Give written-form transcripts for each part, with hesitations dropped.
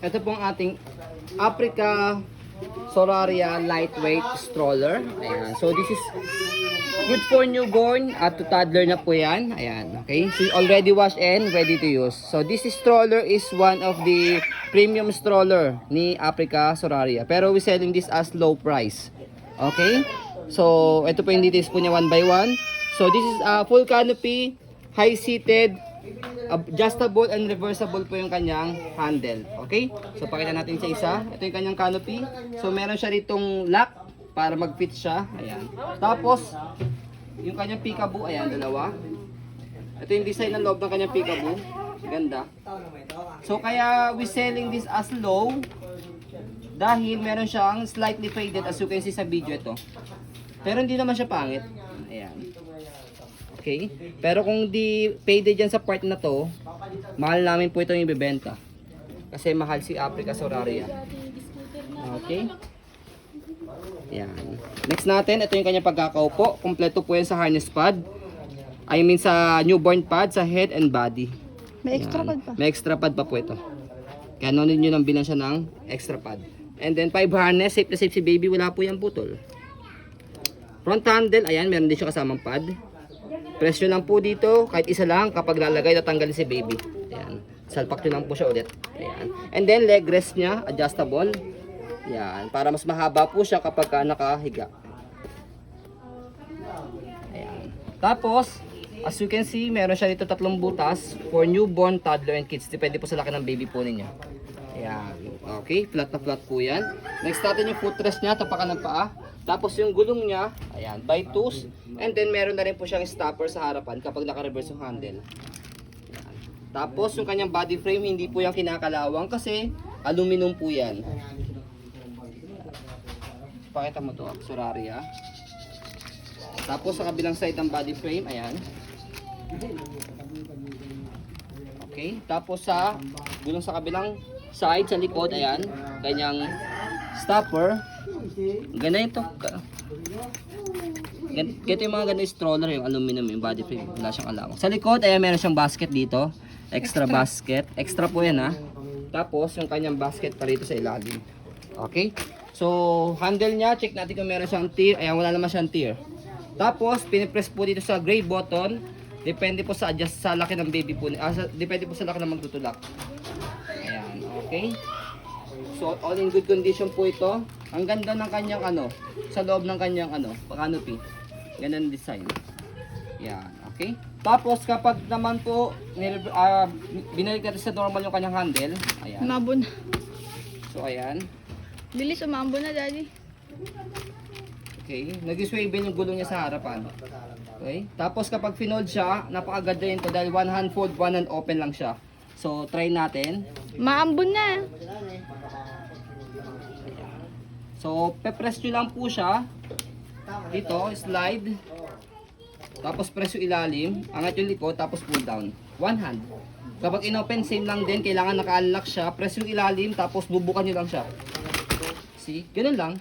Ito pong ating Africa Solaria lightweight stroller. Ayan. So this is good for newborn at to toddler na po yan. Ayan. Okay. So already washed and ready to use. So this stroller is one of the premium stroller ni Africa Solaria. Pero we selling this as low price. Okay. So ito po yung details po niya one by one. So this is a full canopy, high seated, adjustable and reversible po yung kanyang handle. Okay? So pakita natin sa isa. Ito yung kanyang canopy. So meron siya ditong lock para mag-fit siya. Ayan. Tapos yung kanyang peekaboo, ayan, dalawa. Ito yung design ng loob ng kanyang peekaboo. Ganda. So kaya we selling this as low dahil meron siyang slightly faded as you can see sa video ito. Pero hindi naman siya pangit. Ayan. Okay? Pero kung di faded dyan sa part na to, mahal namin po ito yung ibibenta. Kasi mahal si Africa Solaria. Okay? Yan. Next natin, ito yung kanyang pagkakaupo. Kompleto po yan sa harness pad. I mean sa newborn pad, sa head and body. May extra Yan. pad pa. May extra pad pa po ito. Kaya nonin nyo nang bilang siya ng extra pad. And then 5 harness, safe na safe si baby, wala po yung putol. Front handle, ayan, meron din siya kasamang pad. Presyo lang po dito, kahit isa lang, kapag lalagay, tatanggalin si baby. Ayan. Salpak nyo lang po siya ulit. Ayan. And then leg rest niya, adjustable. Ayan. Para mas mahaba po siya kapag nakahiga. Ayan. Tapos, as you can see, meron siya dito 3 butas for newborn, toddler, and kids. Depende po sa laki ng baby po ninyo. Ayan. Okay, flat na flat po yan. Next natin yung footrest niya, tapakan ng paa. Tapos yung gulong niya, ayan, by tools. And then meron na rin po siyang stopper sa harapan kapag naka-reverse yung handle. Ayan. Tapos yung kanyang body frame, hindi po yung kinakalawang kasi aluminum po yan. Pakita mo to, Solaria. Tapos sa kabilang side ng body frame, ayan. Okay, tapos sa gulong sa kabilang side, sa likod, ayan, kanyang stopper. Ganda ito. Ito yung mga ganun stroller, yung aluminum, yung body frame. Wala siyang alawang. Sa likod, ayan, meron siyang basket dito. Extra basket. Extra po yan, ha. Tapos, yung kanyang basket pa rito sa ilalim. Okay? So, handle niya, check natin kung meron siyang tear. Ayan, wala naman siyang tear. Tapos, pinipress po dito sa gray button. Depende po sa adjust sa laki ng baby po. Depende po sa laki ng magtutulak. Ayan, okay? So, all in good condition po ito. Ang ganda ng kanyang sa loob ng kanyang canopy. Ganda ng design. Yan, okay? Tapos kapag naman po binalik natin sa normal yung kanyang handle, ayan. Umambo na. So, ayan. Bilis, umambo na, daddy. Okay, nag-swivel yung gulong niya sa harapan. Okay? Tapos kapag finold siya, napakaganda yun to dahil one hand fold, one hand open lang siya. So, try natin. Maambon na. So, pe-press nyo lang po siya. Dito, slide. Tapos press yung ilalim. Angat yung likod, tapos pull down. One hand. Kapag inopen, same lang din. Kailangan naka-unlock siya. Press yung ilalim, tapos bubukan nyo lang siya. See? Ganun lang.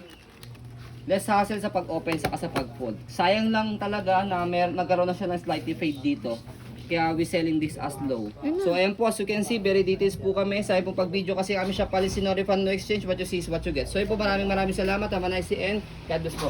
Less hassle sa pag-open saka sa pag-fold. Sayang lang talaga na nagkaroon na siya ng slightly fade dito. Kaya we selling this as low. So ayan po, as you can see, very details po kami. Sa pong pag-video kasi kami siya policy no refund, no exchange. What you see is what you get. So ayun po, maraming salamat. Have a nice day and God bless po.